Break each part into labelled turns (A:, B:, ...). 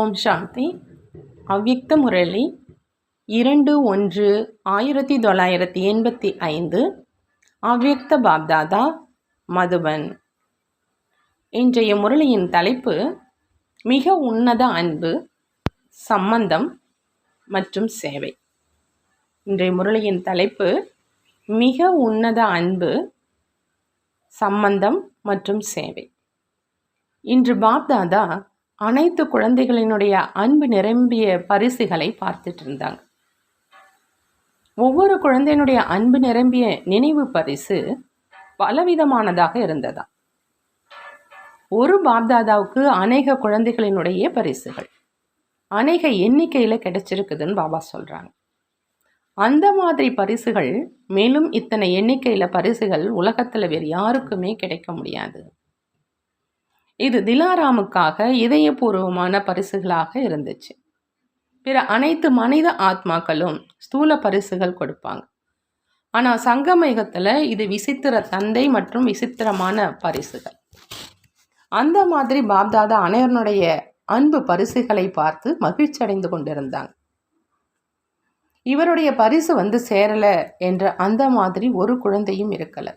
A: ஓம் சாந்தி. அவ்யக்த முரளி 2/1/1985. அவ்யக்த பாப்தாதா, மதுபன். இன்றைய முரளியின் தலைப்பு மிக உன்னத அன்பு, சம்பந்தம் மற்றும் சேவை. இன்றைய முரளியின் தலைப்பு மிக உன்னத அன்பு, சம்பந்தம் மற்றும் சேவை. இன்று பாப்தாதா அனைத்து குழந்தைகளினுடைய அன்பு நிரம்பிய பரிசுகளை பார்த்துட்டு இருந்தாங்க. ஒவ்வொரு குழந்தையினுடைய அன்பு நிரம்பிய நினைவு பரிசு பலவிதமானதாக இருந்ததா. ஒரு பாப்தாதாவுக்கு அநேக குழந்தைகளினுடைய பரிசுகள் அநேக எண்ணிக்கையில் கிடைச்சிருக்குதுன்னு பாபா சொல்றாங்க. அந்த மாதிரி பரிசுகள், மேலும் இத்தனை எண்ணிக்கையில் பரிசுகள் உலகத்தில் வேறு யாருக்குமே கிடைக்க முடியாது. இது திலாராமுக்காக இதயபூர்வமான பரிசுகளாக இருந்துச்சு. பிற அனைத்து மனித ஆத்மாக்களும் ஸ்தூல பரிசுகள் கொடுப்பாங்க. ஆனால் சங்கமயுகத்தில் இது விசித்திர தந்தை மற்றும் விசித்திரமான பரிசுகள். அந்த மாதிரி பாப்தாதா அனைவருடைய அன்பு பரிசுகளை பார்த்து மகிழ்ச்சி அடைந்து கொண்டிருந்தாங்க. இவருடைய பரிசு சேரல என்ற அந்த மாதிரி ஒரு குழந்தையும் இருக்கல.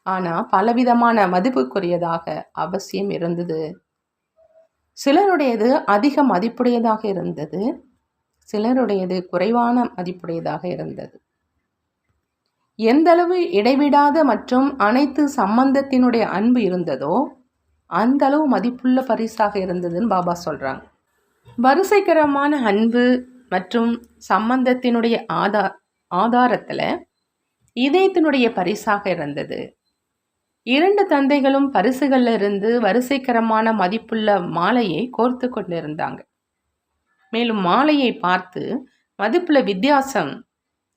A: ஆனால் பலவிதமான மதிப்புக்குரியதாக அவசியம் இருந்தது. சிலருடையது அதிக மதிப்புடையதாக இருந்தது, சிலருடையது குறைவான மதிப்புடையதாக இருந்தது. எந்தளவு இடைவிடாத மற்றும் அனைத்து சம்பந்தத்தினுடைய அன்பு இருந்ததோ அந்த அளவு மதிப்புள்ள பரிசாக இருந்ததுன்னு பாபா சொல்றாங்க. வரிசைக்கரமான அன்பு மற்றும் சம்பந்தத்தினுடைய ஆதாரத்தில் இதயத்தினுடைய பரிசாக இருந்தது. இரண்டு தந்தைகளும் பரிசுகள்ல இருந்து வரிசைக்கரமான மதிப்புள்ள மாலையை கோர்த்து கொண்டிருந்தாங்க. மேலும் மாலையை பார்த்து மதிப்புள்ள வித்தியாசம்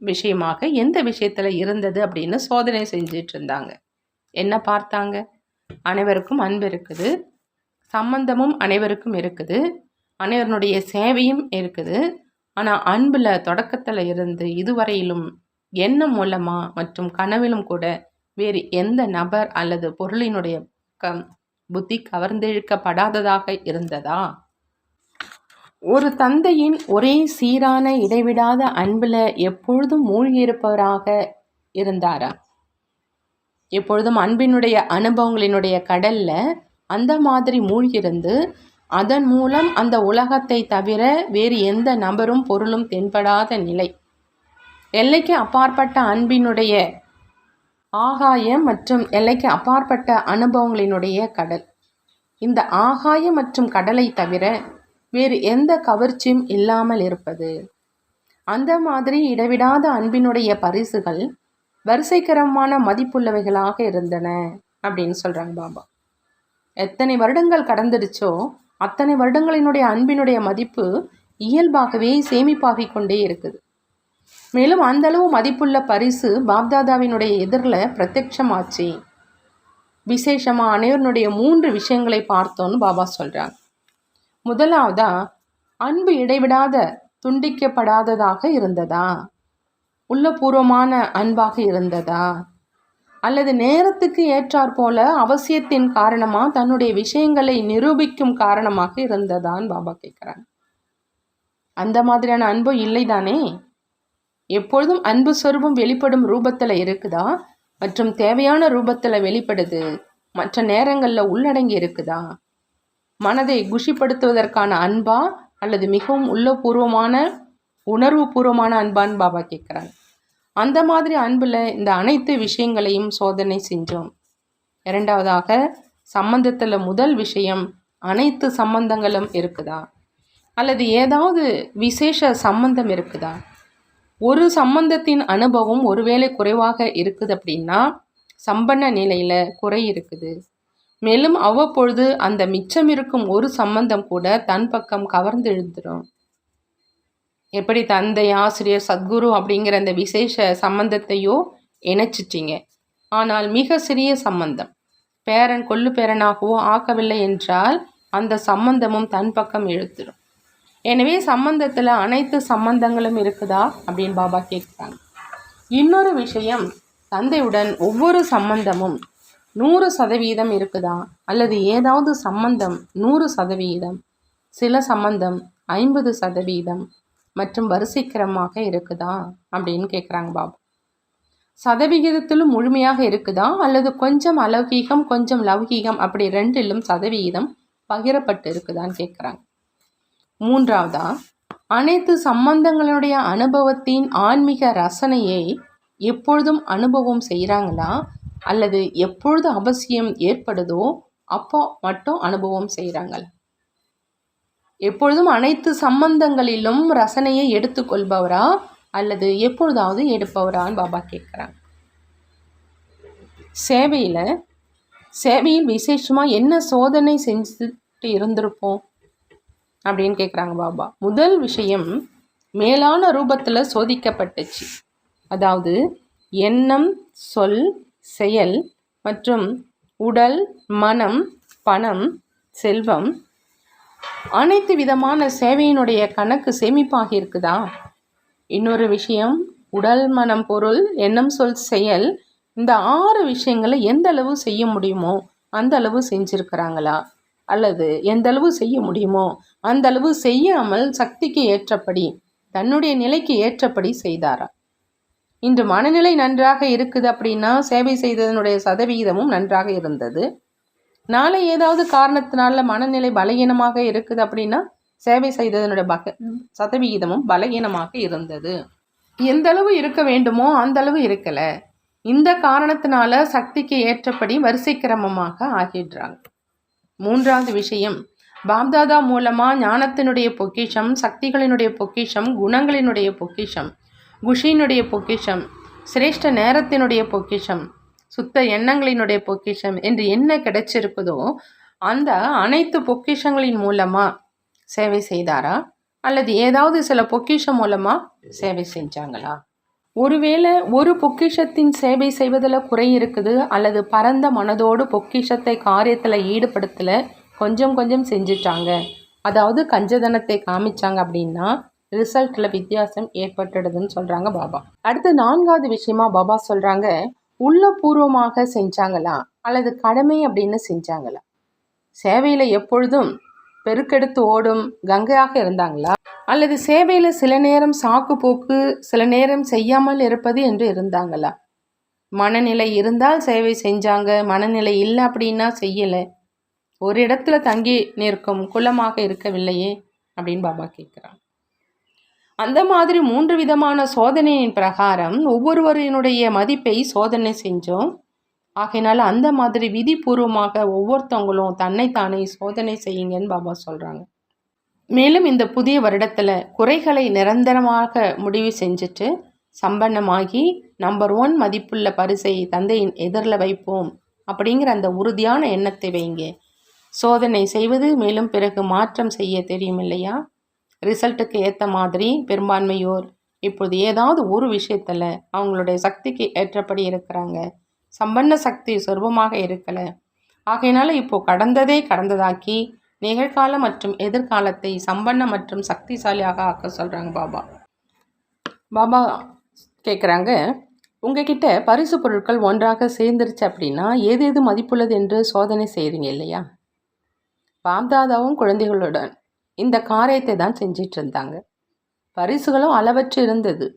A: விஷயமாக எந்த விஷயத்துல இருந்தது அப்படின்னு சோதனை செஞ்சிட்டு இருந்தாங்க. என்ன பார்த்தாங்க? அனைவருக்கும் அன்பு இருக்குது, சம்பந்தமும் அனைவருக்கும் இருக்குது, அனைவருடைய சேவையும் இருக்குது. ஆனால் அன்புல தொடக்கத்தில் இருந்து இதுவரையிலும் எண்ணம் மூலமா மற்றும் கனவிலும் கூட வேறு எந்த நபர் அல்லது பொருளினுடைய புத்தி கவர்ந்திழுக்கப்படாததாக இருந்ததா? ஒரு தந்தையின் ஒரே சீரான இடைவிடாத அன்புல எப்பொழுதும் மூழ்கியிருப்பவராக இருந்தாரா? எப்பொழுதும் அன்பினுடைய அனுபவங்களினுடைய கடல்ல அந்த மாதிரி மூழ்கியிருந்து அதன் மூலம் அந்த உலகத்தை தவிர வேறு எந்த நபரும் பொருளும் தென்படாத நிலை, எல்லைக்கு அப்பாற்பட்ட அன்பினுடைய ஆகாயம் மற்றும் எல்லைக்கு அப்பாற்பட்ட அனுபவங்களினுடைய கடல். இந்த ஆகாயம் மற்றும் கடலை தவிர வேறு எந்த கவர்ச்சியும் இல்லாமல் இருப்பது. அந்த மாதிரி இடைவிடாத அன்பினுடைய பரிசுகள் வரிசைக்கரமான மதிப்புள்ளவைகளாக இருந்தன அப்படின்னு சொல்றாங்க பாபா. எத்தனை வருடங்கள் கடந்துடுச்சோ அத்தனை வருடங்களினுடைய அன்பினுடைய மதிப்பு இயல்பாகவே சேமிப்பாகிக் கொண்டே இருக்குது. மேலும் அந்த அளவு மதிப்புள்ள பரிசு பாப்தாதாவினுடைய எதிரில் பிரத்யட்சமாச்சு. விசேஷமாக அனைவருடைய 3 விஷயங்களை பார்த்தோன்னு பாபா சொல்கிறாங்க. முதலாவதா, அன்பு இடைவிடாத துண்டிக்கப்படாததாக இருந்ததா? உள்ளபூர்வமான அன்பாக இருந்ததா? அல்லது நேரத்துக்கு ஏற்றாற் போல அவசியத்தின் காரணமாக தன்னுடைய விஷயங்களை நிரூபிக்கும் காரணமாக இருந்ததான்னு பாபா கேட்குறாங்க. அந்த மாதிரியான அன்பு இல்லை தானே? எப்பொழுதும் அன்பு சொரூபம் வெளிப்படும் ரூபத்தில் இருக்குதா மற்றும் தேவையான ரூபத்தில் வெளிப்படுது, மற்ற நேரங்களில் உள்ளடங்கி இருக்குதா? மனதை குஷிப்படுத்துவதற்கான அன்பா அல்லது மிகவும் உள்ளபூர்வமான உணர்வு பூர்வமான அன்பான்னு பாபா கேட்குறாங்க. அந்த மாதிரி அன்பில் இந்த அனைத்து விஷயங்களையும் சோதனை செஞ்சோம். இரண்டாவதாக, சம்பந்தத்தில் முதல் விஷயம், அனைத்து சம்பந்தங்களும் இருக்குதா அல்லது ஏதாவது விசேஷ சம்பந்தம் இருக்குதா? ஒரு சம்பந்தத்தின் அனுபவம் ஒருவேளை குறைவாக இருக்குது அப்படின்னா சம்பன்ன நிலையில குறை இருக்குது. மேலும் அவ்வப்பொழுது அந்த மிச்சம் இருக்கும் ஒரு சம்பந்தம் கூட தன் பக்கம் கவர்ந்து எழுந்துடும். எப்படி தந்தை, ஆசிரியர், சத்குரு அப்படிங்கிற அந்த விசேஷ சம்பந்தத்தையோ இணைச்சிட்டிங்க, ஆனால் மிக சிறிய சம்பந்தம் பேரன் கொள்ளு பேரனாகவோ ஆக்கவில்லை என்றால் அந்த சம்பந்தமும் தன் பக்கம் இழுத்துடும். எனவே சம்பந்தத்தில் அனைத்து சம்பந்தங்களும் இருக்குதா அப்படின்னு பாபா கேட்குறாங்க. இன்னொரு விஷயம், தந்தையுடன் ஒவ்வொரு சம்பந்தமும் 100% இருக்குதா அல்லது ஏதாவது சம்பந்தம் 100% சில சம்பந்தம் 50% மற்றும் வரிசைக்கிரமாக இருக்குதா அப்படின்னு கேட்குறாங்க பாபா. சதவிகிதத்திலும் முழுமையாக இருக்குதா அல்லது கொஞ்சம் அலௌகீகம் கொஞ்சம் லௌகீகம் அப்படி ரெண்டிலும் சதவிகிதம் பகிரப்பட்டு இருக்குதான்னு கேட்குறாங்க. மூன்றாவதா, அனைத்து சம்பந்தங்களுடைய அனுபவத்தின் ஆன்மீக ரசனையை எப்பொழுதும் அனுபவம் செய்கிறாங்களா அல்லது எப்பொழுது அவசியம் ஏற்படுதோ அப்போ மட்டும் அனுபவம் செய்கிறாங்களா? எப்பொழுதும் அனைத்து சம்பந்தங்களிலும் ரசனையை எடுத்துக்கொள்பவரா அல்லது எப்பொழுதாவது எடுப்பவரான்னு பாபா கேட்குறாங்க. சேவையில் விசேஷமாக என்ன சோதனை செஞ்சுட்டு இருந்திருப்போம் அப்படின்னு கேட்குறாங்க பாபா. முதல் விஷயம் மேலான ரூபத்தில் சோதிக்கப்பட்டுச்சு. அதாவது எண்ணம், சொல், செயல் மற்றும் உடல், மனம், பணம், செல்வம் அனைத்து விதமான சேவையினுடைய கணக்கு சேமிப்பாகி இருக்குதா? இன்னொரு விஷயம், உடல், மனம், பொருள், எண்ணம், சொல், செயல் இந்த 6 விஷயங்களை எந்த அளவு செய்ய முடியுமோ அந்த அளவு செஞ்சுருக்கிறாங்களா அல்லது எந்த அளவு செய்ய முடியுமோ அந்த அளவு செய்யாமல் சக்திக்கு ஏற்றபடி தன்னுடைய நிலைக்கு ஏற்றபடி செய்தாரா? இன்று மனநிலை நன்றாக இருக்குது அப்படின்னா சேவை செய்ததனுடைய சதவிகிதமும் நன்றாக இருந்தது. நாளை ஏதாவது காரணத்தினால மனநிலை பலகீனமாக இருக்குது அப்படின்னா சேவை செய்ததனுடைய சதவிகிதமும் பலகீனமாக இருந்தது. எந்த அளவு இருக்க வேண்டுமோ அந்த அளவு இருக்கலை. இந்த காரணத்தினால சக்திக்கு ஏற்றபடி வரிசை கிரமமாக ஆகிடுறாங்க. மூன்றாவது விஷயம், பாப்தாதா மூலமாக ஞானத்தினுடைய பொக்கிஷம், சக்திகளினுடைய பொக்கிஷம், குணங்களினுடைய பொக்கிஷம், குஷியினுடைய பொக்கிஷம், சிரேஷ்ட நேரத்தினுடைய பொக்கிஷம், சுத்த எண்ணங்களினுடைய பொக்கிஷம் என்று என்ன கிடைச்சிருக்குதோ அந்த அனைத்து பொக்கிஷங்களின் மூலமாக சேவை செய்தாரா அல்லது ஏதாவது சில பொக்கிஷம் மூலமாக சேவை செஞ்சாங்களா? ஒருவேளை ஒரு பொக்கிஷத்தின் சேவை செய்வதில் குறை இருக்குது அல்லது பரந்த மனதோடு பொக்கிஷத்தை காரியத்தில் ஈடுபடுத்தல கொஞ்சம் கொஞ்சம் செஞ்சிட்டாங்க, அதாவது கஞ்சதனத்தை காமிச்சாங்க அப்படின்னா ரிசல்ட்டில் வித்தியாசம் ஏற்பட்டுடுதுன்னு சொல்கிறாங்க பாபா. அடுத்து 4வது விஷயமா பாபா சொல்கிறாங்க, உள்ளபூர்வமாக செஞ்சாங்களா அல்லது கடமை அப்படின்னு செஞ்சாங்களா? சேவையில் எப்பொழுதும் பெருக்கெடுத்து ஓடும் கங்கையாக இருந்தாங்களா அல்லது சேவையில் சில நேரம் சாக்கு போக்கு சில நேரம் செய்யாமல் இருப்பது என்று இருந்தாங்களா? மனநிலை இருந்தால் சேவை செஞ்சாங்க, மனநிலை இல்லை அப்படின்னா செய்யலை. ஒரு இடத்துல தங்கி நிற்கும் குலமாக இருக்கவில்லையே அப்படின்னு பாபா கேட்குறாங்க. அந்த மாதிரி 3 விதமான சோதனையின் பிரகாரம் ஒவ்வொருவரினுடைய மதிப்பை சோதனை செஞ்சோம். ஆகையினால அந்த மாதிரி விதிபூர்வமாக ஒவ்வொருத்தவங்களும் தன்னைத்தானே சோதனை செய்யுங்கன்னு பாபா சொல்கிறாங்க. மேலும் இந்த புதிய வருடத்தில் குறைகளை நிரந்தரமாக முடிவு செஞ்சுட்டு சம்பன்னமாகி நம்பர் 1 மதிப்புள்ள பரிசை தந்தையின் எதிரில் வைப்போம் அப்படிங்கிற அந்த உறுதியான எண்ணத்தை வைங்க. சோதனை செய்வது மேலும் பிறகு மாற்றம் செய்ய தெரியும் இல்லையா? ரிசல்ட்டுக்கு ஏற்ற மாதிரி பெரும்பான்மையோர் இப்போது ஏதாவது ஒரு விஷயத்தில் அவங்களுடைய சக்திக்கு ஏற்றபடி இருக்கிறாங்க. சம்பன்ன சக்தி சொர்பமாக இருக்கலை. ஆகையினால இப்போ கடந்ததே கடந்ததாக்கி நிகழ்கால மற்றும் எதிர்காலத்தை சம்பன்ன மற்றும் சக்திசாலியாக ஆக்க சொல்கிறாங்க பாபா. பாபா கேட்குறாங்க, உங்ககிட்ட பரிசு பொருட்கள் ஒன்றாக சேர்ந்துருச்சு அப்படின்னா எது மதிப்புள்ளது என்று சோதனை செய்கிறீங்க இல்லையா? பாப்தாதாவும் குழந்தைகளுடன் இந்த காரியத்தை தான் செஞ்சிட்டு இருந்தாங்க. பரிசுகளும் அளவற்று இருந்தது.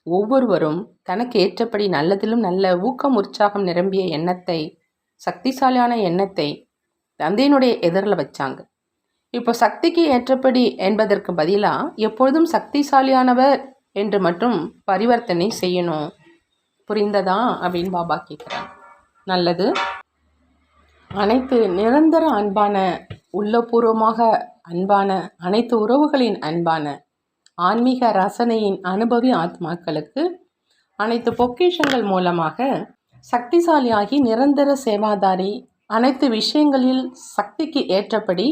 A: ஒவ்வொருவரும் தனக்கு ஏற்றபடி நல்லதிலும் நல்ல ஊக்கம் உற்சாகம் நிரம்பிய எண்ணத்தை, சக்திசாலியான எண்ணத்தை தந்தையினுடைய எதிரில் வச்சாங்க. இப்போ சக்திக்கு ஏற்றபடி என்பதற்கு பதிலாக எப்பொழுதும் சக்திசாலியானவர் என்று மட்டும் பரிவர்த்தனை செய்யணும். புரிந்ததா அப்படின்னு பாபா கேட்குறாங்க. நல்லது. அனைத்து நிரந்தர அன்பான, உள்ளபூர்வமாக அன்பான, அனைத்து உறவுகளின் அன்பான, ஆன்மீக ரசனையின் அனுபவி ஆத்மாக்களுக்கு அனைத்து பொக்கிஷங்கள் மூலமாக சக்திசாலியாகி நிரந்தர சேவாதாரி, அனைத்து விஷயங்களில் சக்திக்கு ஏற்றபடி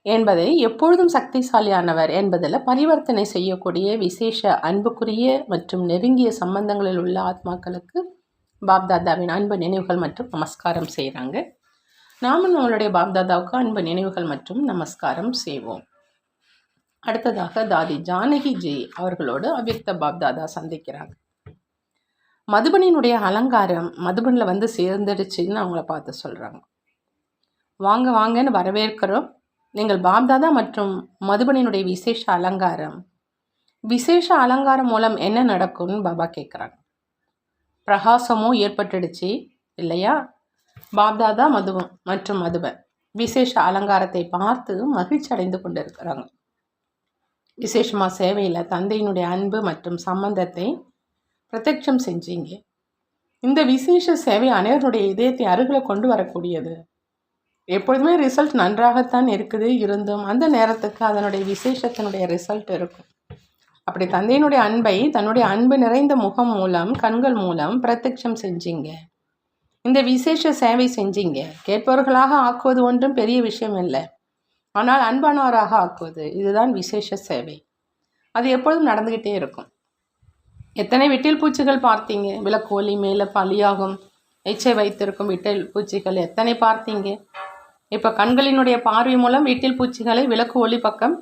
A: என்பதை எப்பொழுதும் சக்திசாலியானவர் என்பதில் பரிவர்த்தனை செய்யக்கூடிய விசேஷ அன்புக்குரிய மற்றும் நெருங்கிய சம்பந்தங்களில் உள்ள ஆத்மாக்களுக்கு பாப்தாதாவின் அன்பு நினைவுகள் மற்றும் நமஸ்காரம் செய்கிறாங்க. நாமும் நம்மளுடைய பாப்தாதாவுக்கு அன்பு நினைவுகள் மற்றும் நமஸ்காரம் செய்வோம். அடுத்ததாக தாதி ஜானகி ஜி அவர்களோடு அவ்யக்த பாப்தாதா சந்திக்கிறாங்க. மதுபனினுடைய அலங்காரம் மதுபனில் வந்து சேர்ந்துடுச்சுன்னு அவங்கள பார்த்து சொல்கிறாங்க. வாங்க வாங்கன்னு வரவேற்கிறோம். நீங்கள் பாப்தாதா மற்றும் மதுபனினுடைய விசேஷ அலங்காரம் மூலம் என்ன நடக்கும்னு பாபா கேட்குறாங்க. பிரகாசமும் ஏற்பட்டுடுச்சு இல்லையா? பாப்தாதா மற்றும் மதுபன் விசேஷ அலங்காரத்தை பார்த்து மகிழ்ச்சி அடைந்து கொண்டு இருக்கிறாங்க. விசேஷமாக சேவையில் தந்தையினுடைய அன்பு மற்றும் சம்பந்தத்தை பிரத்யட்சம் செஞ்சீங்க. இந்த விசேஷ சேவை அனைவருடைய இதயத்தை அருகில் கொண்டு வரக்கூடியது. எப்பொழுதுமே ரிசல்ட் நன்றாகத்தான் இருக்குது, இருந்தும் அந்த நேரத்துக்கு அதனுடைய விசேஷத்தினுடைய ரிசல்ட் இருக்கும். அப்படி தந்தையினுடைய அன்பை தன்னுடைய அன்பு நிறைந்த முகம் மூலம், கண்கள் மூலம் பிரத்யட்சம் செஞ்சீங்க. இந்த விசேஷ சேவை செஞ்சீங்க. கேட்பவர்களாக ஆக்குவது ஒன்றும் பெரிய விஷயம் இல்லை, ஆனால் அன்பானவராக ஆக்குவது, இதுதான் விசேஷ சேவை. அது எப்பொழுதும் நடந்துக்கிட்டே இருக்கும். எத்தனை விட்டில் பூச்சிகள் பார்த்தீங்க? விளக்கோலி மேலே பலியாகும் எச்சை வைத்திருக்கும் விட்டில் பூச்சிகள் எத்தனை பார்த்தீங்க? இப்போ கண்களினுடைய பார்வை மூலம் வீட்டில் பூச்சிகளை விளக்கு ஒளி பக்கம்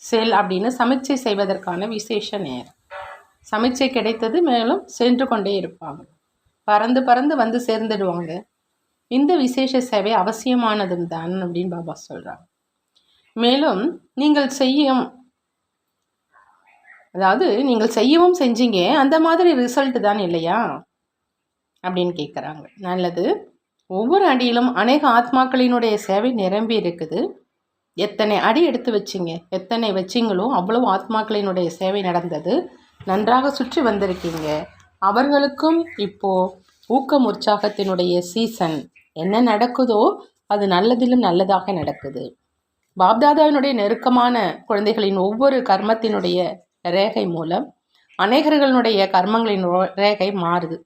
A: செல் அப்படின்னு சமிச்சை செய்வதற்கான விசேஷ நேரம். சமிச்சை கிடைத்தது, மேலும் சென்று கொண்டே இருப்பாங்க. பறந்து பறந்து வந்து சேர்ந்துடுவாங்க. இந்த விசேஷ சேவை அவசியமானதும் தான் அப்படின்னு பாபா சொல்கிறாங்க. மேலும் நீங்கள் செய்யவும் செஞ்சீங்க, அந்த மாதிரி ரிசல்ட் தான் இல்லையா அப்படின்னு கேட்குறாங்க. நல்லது. ஒவ்வொரு அடியிலும் அநேக ஆத்மாக்களினுடைய சேவை நிரம்பி இருக்குது. எத்தனை அடி எடுத்து வச்சிங்க, எத்தனை வச்சிங்களோ அவ்வளவு ஆத்மாக்களினுடைய சேவை நடந்தது. நன்றாக சுற்றி வந்திருக்கீங்க. அவர்களுக்கும் இப்போது ஊக்கம் உற்சாகத்தினுடைய சீசன். என்ன நடக்குதோ அது நல்லதிலும் நல்லதாக நடக்குது. பாப்தாதாவினுடைய நெருக்கமான குழந்தைகளின் ஒவ்வொரு கர்மத்தினுடைய ரேகை மூலம் அநேகர்களுடைய கர்மங்களின் ரேகை மாறுது.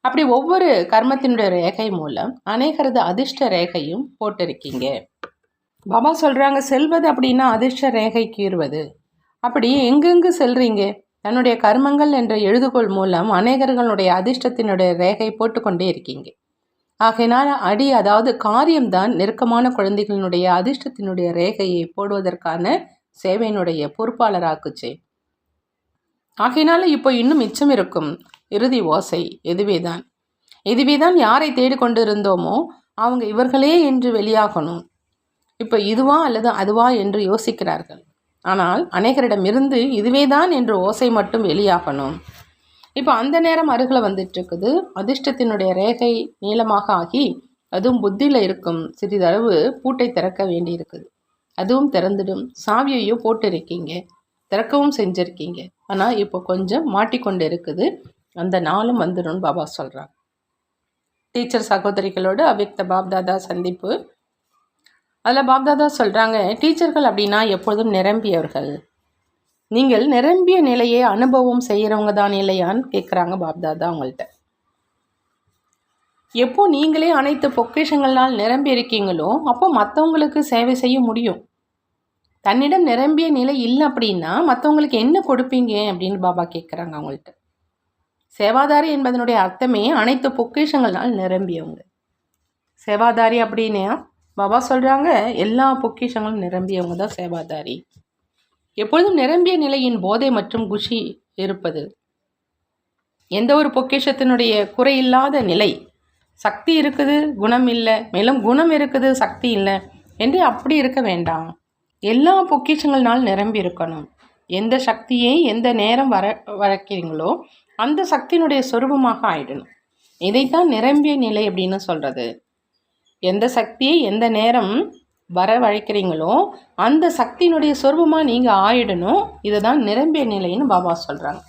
A: அப்படி ஒவ்வொரு கர்மத்தினுடைய ரேகை மூலம் அநேகரது அதிர்ஷ்ட ரேகையும் போட்டிருக்கீங்க. பாபா சொல்கிறாங்க, செல்வது அப்படின்னா அதிர்ஷ்ட ரேகை கீறுவது. அப்படி எங்கெங்கு செல்றீங்க? தன்னுடைய கர்மங்கள் என்ற எழுதுகோள் மூலம் அநேகர்களுடைய அதிர்ஷ்டத்தினுடைய ரேகை போட்டுக்கொண்டே இருக்கீங்க. ஆகையினால் அதாவது காரியம்தான் நெருக்கமான குழந்தைகளினுடைய அதிர்ஷ்டத்தினுடைய ரேகையை போடுவதற்கான சேவையினுடைய பொறுப்பாளராக்குச்சே. ஆகையினால இப்போ இன்னும் மிச்சம் இருக்கும் இறுதி ஓசை இதுவேதான் யாரை தேடிக்கொண்டு இருந்தோமோ அவங்க இவர்களே என்று வெளியாகணும். இப்போ இதுவா அல்லது அதுவா என்று யோசிக்கிறார்கள். ஆனால் அநேகரிடமிருந்து இதுவேதான் என்று ஓசை மட்டும் வெளியாகணும். இப்போ அந்த நேரம் அருகில் வந்துட்டு இருக்குது. அதிர்ஷ்டத்தினுடைய ரேகை நீளமாக ஆகி அதுவும் புத்தியில் இருக்கும் சிறிதளவு பூட்டை திறக்க வேண்டி இருக்குது. அதுவும் திறந்துடும். சாவியையும் போட்டு இருக்கீங்க, திறக்கவும் செஞ்சுருக்கீங்க. ஆனால் இப்போ கொஞ்சம் மாட்டிக்கொண்டு இருக்குது. அந்த நாளும் வந்துடும் பாபா சொல்கிறாங்க. டீச்சர் சகோதரிகளோடு அவ்யக்த பாப்தாதா சந்திப்பு. அதில் பாப்தாதா சொல்கிறாங்க, டீச்சர்கள் அப்படின்னா எப்பொழுதும் நிரம்பியவர்கள். நீங்கள் நிரம்பிய நிலையை அனுபவம் செய்கிறவங்க தான் இல்லையான்னு கேட்குறாங்க பாப்தாதா அவங்கள்ட்ட. எப்போ நீங்களே அனைத்து பொக்கிஷங்களால் நிரம்பி இருக்கீங்களோ அப்போ மற்றவங்களுக்கு சேவை செய்ய முடியும். தன்னிடம் நிரம்பிய நிலை இல்லை அப்படின்னா மற்றவங்களுக்கு என்ன கொடுப்பீங்க அப்படின்னு பாபா கேட்குறாங்க அவங்கள்ட்ட. சேவாதாரி என்பதனுடைய அர்த்தமே அனைத்து பொக்கிஷங்களால் நிரம்பியவங்க. சேவாதாரி அப்படின்னா பாபா சொல்கிறாங்க, எல்லா பொக்கிஷங்களும் நிரம்பியவங்க தான் சேவாதாரி. எப்பொழுதும் நிரம்பிய நிலையின் போதை மற்றும் குஷி இருப்பது. எந்த ஒரு பொக்கிஷத்தினுடைய குறையில்லாத நிலை. சக்தி இருக்குது, குணம் இல்லை, மேலும் குணம் இருக்குது, சக்தி இல்லை என்று அப்படி இருக்க வேண்டாம். எல்லா பொக்கிஷங்கள்னால் நிரம்பி இருக்கணும். எந்த சக்தியை எந்த நேரம் வளர்க்கிறீங்களோ அந்த சக்தியினுடைய சொரூபமாக ஆயிடணும். இதைத்தான் நிரம்பிய நிலை அப்படின்னு சொல்கிறது. எந்த சக்தியை எந்த நேரம் வரவழைக்கிறீங்களோ அந்த சக்தியினுடைய சொரூபமாக நீங்கள் ஆயிடணும். இதை தான் நிரம்பிய நிலைன்னு பாபா சொல்கிறாங்க.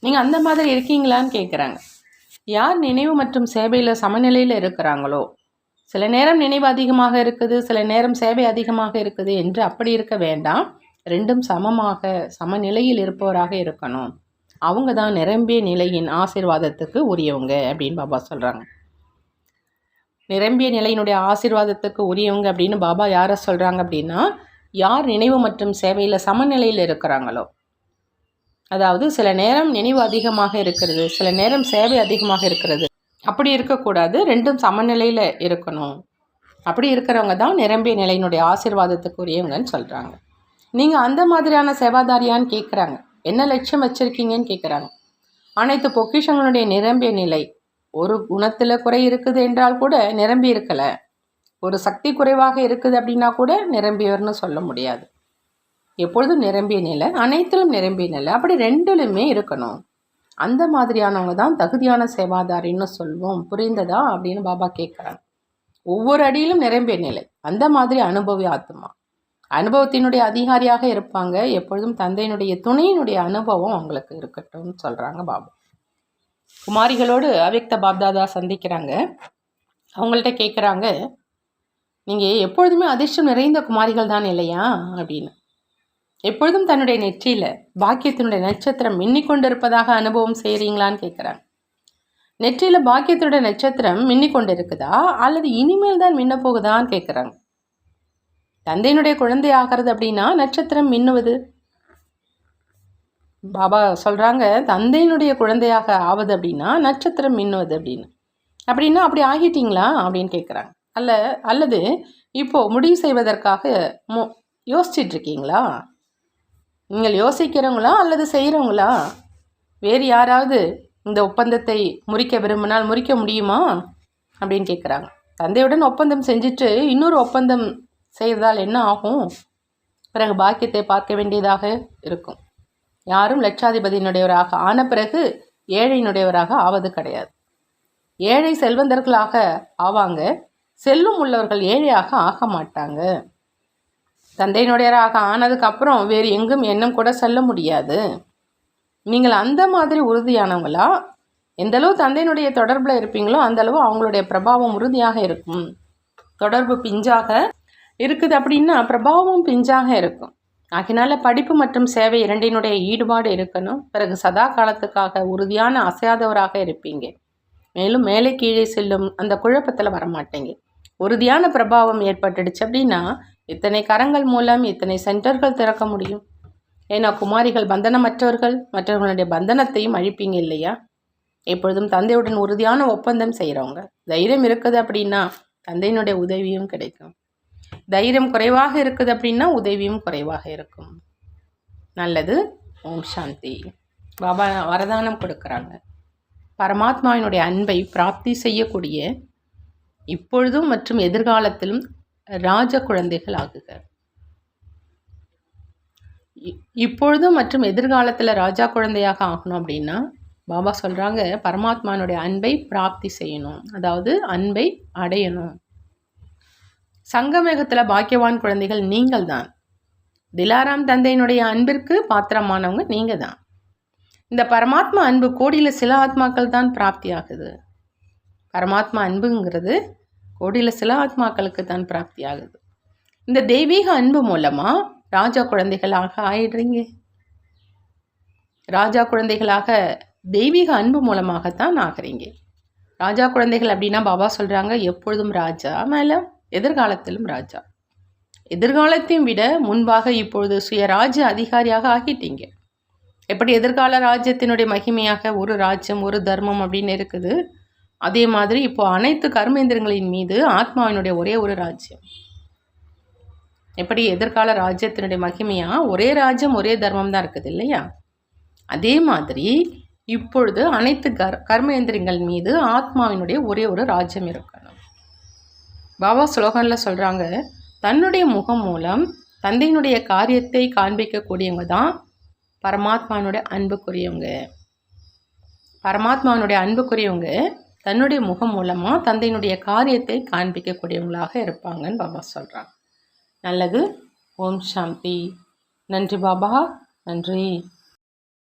A: நீங்கள் அந்த மாதிரி இருக்கீங்களான்னு கேட்குறாங்க. யார் நினைவு மற்றும் சேவையில் சமநிலையில் இருக்கிறாங்களோ, சில நேரம் நினைவு அதிகமாக இருக்குது, சில நேரம் சேவை அதிகமாக இருக்குது என்று அப்படி இருக்க வேண்டாம். ரெண்டும் சமநிலையில் இருப்பவராக இருக்கணும். அவங்க தான் நிரம்பிய நிலையின் ஆசீர்வாதத்துக்கு உரியவங்க அப்படின்னு பாபா சொல்கிறாங்க. நிரம்பிய நிலையினுடைய ஆசீர்வாதத்துக்கு உரியவங்க அப்படின்னு பாபா யாரை சொல்கிறாங்க அப்படின்னா, யார் நினைவு மற்றும் சேவையில் சமநிலையில் இருக்கிறாங்களோ. அதாவது சில நேரம் நினைவு அதிகமாக இருக்கிறது, சில நேரம் சேவை அதிகமாக இருக்கிறது. அப்படி இருக்கக்கூடாது, ரெண்டும் சமநிலையில் இருக்கணும். அப்படி இருக்கிறவங்க தான் நிரம்பிய நிலையினுடைய ஆசீர்வாதத்துக்கு உரியவங்கன்னு சொல்கிறாங்க. நீங்கள் அந்த மாதிரியான சேவாதாரியான்னு கேட்குறாங்க. என்ன லட்சியம் வச்சுருக்கீங்கன்னு கேட்குறாங்க. அனைத்து பொக்கிஷங்களுடைய நிரம்பிய நிலை. ஒரு குணத்தில் குறை இருக்குது என்றால் கூட நிரம்பி இருக்கலை. ஒரு சக்தி குறைவாக இருக்குது அப்படின்னா கூட நிரம்பியவர்னு சொல்ல முடியாது. எப்பொழுதும் நிரம்பிய நிலை, அனைத்திலும் நிரம்பிய நிலை, அப்படி ரெண்டுலுமே இருக்கணும். அந்த மாதிரியானவங்க தான் தகுதியான சேவாதாரின்னு சொல்வோம். புரிந்ததா அப்படின்னு பாபா கேட்குறாங்க. ஒவ்வொரு அடியிலும் நிரம்பிய நிலை, அந்த மாதிரி அனுபவி ஆத்மா, அனுபவத்தினுடைய அதிகாரியாக இருப்பாங்க. எப்பொழுதும் தந்தையினுடைய துணையினுடைய அனுபவம் அவங்களுக்கு இருக்கட்டும்னு சொல்கிறாங்க பாபா. குமாரிகளோடு அவ்யக்த பாப்தாதா சந்திக்கிறாங்க. அவங்கள்ட்ட கேட்குறாங்க, நீங்கள் எப்பொழுதுமே அதிர்ஷ்டம் நிறைந்த குமாரிகள் தான் இல்லையா அப்படின்னு. எப்பொழுதும் தன்னுடைய நெற்றியில் பாக்கியத்தினுடைய நட்சத்திரம் மின்னிக்கொண்டு இருப்பதாக அனுபவம் செய்கிறீங்களான்னு கேட்குறாங்க. நெற்றியில் பாக்கியத்தினுடைய நட்சத்திரம் மின்னிக்கொண்டு இருக்குதா அல்லது இனிமேல் தான் மின்ன போகுதான்னு கேட்குறாங்க. தந்தையினுடைய குழந்தை ஆகிறது அப்படின்னா நட்சத்திரம் மின்னுவது. பாபா சொல்கிறாங்க, தந்தையினுடைய குழந்தையாக ஆவது அப்படின்னா நட்சத்திரம் மின்னுவது அப்படின்னு. அப்படின்னா அப்படி ஆகிட்டீங்களா அப்படின்னு கேட்குறாங்க. அல்லது இப்போது முடிவு செய்வதற்காக யோசிச்சிட்ருக்கீங்களா? நீங்கள் யோசிக்கிறவங்களா அல்லது செய்கிறவங்களா? வேறு யாராவது இந்த ஒப்பந்தத்தை முறிக்க விரும்பினால் முறிக்க முடியுமா அப்படின்னு கேட்குறாங்க. தந்தையுடன் ஒப்பந்தம் செஞ்சுட்டு இன்னொரு ஒப்பந்தம் செய்வதால் என்ன ஆகும்? பிறகு பாக்கியத்தை பார்க்க வேண்டியதாக இருக்கும். யாரும் லட்சாதிபதியினுடையவராக ஆன பிறகு ஏழையினுடையவராக ஆவது கிடையாது. ஏழை செல்வந்தர்களாக ஆவாங்க, செல்வம் உள்ளவர்கள் ஏழையாக ஆக மாட்டாங்க. தந்தையினுடையவராக ஆனதுக்கப்புறம் வேறு எங்கும் எண்ணம் கூட செல்ல முடியாது. நீங்கள் அந்த மாதிரி உறுதியானவங்களா? எந்தளவு தந்தையினுடைய தொடர்பில் இருப்பீங்களோ அந்தளவு அவங்களுடைய பிரபாவம் உறுதியாக இருக்கும். தொடர்பு பிஞ்சாக இருக்குது அப்படின்னா பிரபாவமும் பிஞ்சாக இருக்கும். ஆகினால படிப்பு மற்றும் சேவை இரண்டினுடைய ஈடுபாடு இருக்கணும். பிறகு சதா காலத்துக்காக உறுதியான அசையாதவராக இருப்பீங்க. மேலும் மேலே கீழே செல்லும் அந்த குழப்பத்தில் வரமாட்டேங்க. உறுதியான பிரபாவம் ஏற்பட்டுடுச்சு அப்படின்னா இத்தனை கரங்கள் மூலம் இத்தனை சென்டர்கள் திறக்க முடியும். ஏன்னா குமாரிகள் பந்தனமற்றவர்கள், மற்றவர்களுடைய பந்தனத்தையும் அழிப்பீங்க இல்லையா? எப்பொழுதும் தந்தையுடன் உறுதியான ஒப்பந்தம் செய்கிறவங்க. தைரியம் இருக்குது அப்படின்னா தந்தையினுடைய உதவியும் கிடைக்கும். தைரியம் குறைவாக இருக்குது அப்படின்னா உதவியும் குறைவாக இருக்கும். நல்லது. ஓம் சாந்தி. பாபா வரதானம் கொடுக்குறாங்க. பரமாத்மாவினுடைய அன்பை பிராப்தி செய்யக்கூடிய இப்பொழுதும் மற்றும் எதிர்காலத்திலும் ராஜ குழந்தைகள் ஆகுக. இப்பொழுதும் மற்றும் எதிர்காலத்தில் ராஜா குழந்தையாக ஆகணும் அப்படின்னா பாபா சொல்கிறாங்க, பரமாத்மானுடைய அன்பை பிராப்தி செய்யணும், அதாவது அன்பை அடையணும். சங்கமேகத்தில் பாக்கியவான் குழந்தைகள் நீங்கள் தான். திலாராம் தந்தையினுடைய அன்பிற்கு பாத்திரமானவங்க நீங்கள் தான். இந்த பரமாத்மா அன்பு கோடியில் சில ஆத்மாக்கள் தான் பிராப்தி ஆகுது. பரமாத்மா அன்புங்கிறது கோடியில் சில ஆத்மாக்களுக்கு தான் பிராப்தி ஆகுது. இந்த தெய்வீக அன்பு மூலமாக ராஜா குழந்தைகளாக ஆயிடுறீங்க. ராஜா குழந்தைகளாக தெய்வீக அன்பு மூலமாகத்தான் ஆகிறீங்க. ராஜா குழந்தைகள் அப்படின்னா பாபா சொல்கிறாங்க, எப்பொழுதும் ராஜா, மேலே எதிர்காலத்திலும் ராஜா. எதிர்காலத்தையும் விட முன்பாக இப்பொழுது சுயராஜ்ய அதிகாரியாக ஆகிட்டீங்க. எப்படி எதிர்கால ராஜ்யத்தினுடைய மகிமையாக ஒரு ராஜ்யம் ஒரு தர்மம் அப்படின்னு இருக்குது, அதே மாதிரி இப்போ அனைத்து கர்மேந்திரங்களின் மீது ஆத்மாவினுடைய ஒரே ஒரு ராஜ்யம். எப்படி எதிர்கால ராஜ்யத்தினுடைய மகிமையாக ஒரே ராஜ்யம் ஒரே தர்மம் தான் இருக்குது இல்லையா? அதே மாதிரி இப்பொழுது அனைத்து கர்மேந்திரங்கள் மீது ஆத்மாவினுடைய ஒரே ஒரு ராஜ்யம் இருக்கணும். பாபா ஸ்லோகனில் சொல்கிறாங்க, தன்னுடைய முகம் மூலம் தந்தையினுடைய காரியத்தை காண்பிக்கக்கூடியவங்க தான் பரமாத்மானுடைய அன்புக்குரியவங்க. பரமாத்மானுடைய அன்புக்குரியவங்க தன்னுடைய முகம் மூலமாக தந்தையினுடைய காரியத்தை காண்பிக்கக்கூடியவங்களாக இருப்பாங்கன்னு பாபா சொல்கிறாங்க. நல்லது. ஓம் சாந்தி. நன்றி பாபா. நன்றி.